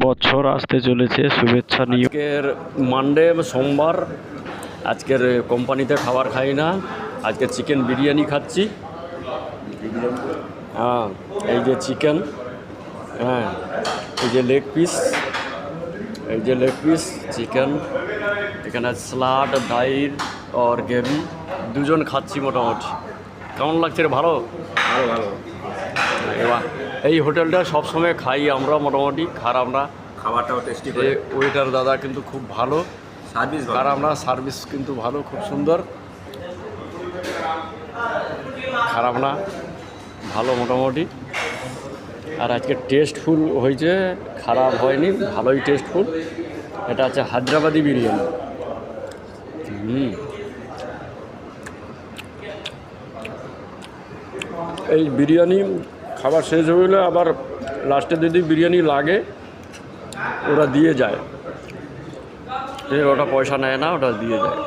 বছর আসতে চলেছে, শুভেচ্ছা নিয়ে। আজকের মানডে সোমবার, আজকের কোম্পানিতে খাবার খাই না, আজকে চিকেন বিরিয়ানি খাচ্ছি। হ্যাঁ, এই যে চিকেন, হ্যাঁ এই যে লেগ পিস, চিকেন, এখানে স্যালাড, ডাইল আর গ্রেভি, দুজন খাচ্ছি মোটামুটি। কেমন লাগছে রে? ভালো ভালো ভালো। এবার এই হোটেলটা সবসময় খাই আমরা, মোটামুটি খারাপ না। খাবারটাও টেস্টি করে, ওয়েটার দাদা কিন্তু খুব ভালো, সার্ভিস ভালো। খারাপ না, সার্ভিস কিন্তু ভালো, খুব সুন্দর, খারাপ না, ভালো মোটামুটি। আর আজকে টেস্টফুল হয়েছে, খারাপ হয়নি, ভালোই টেস্টফুল। এটা হচ্ছে হায়দ্রাবাদি বিরিয়ানি। এই বিরিয়ানি খাবার শেষ হইলে আবার লাস্টে যদি বিরিয়ানি লাগে ওরা দিয়ে যায়, ওটা পয়সা নেয় না, ওটা দিয়ে যায়।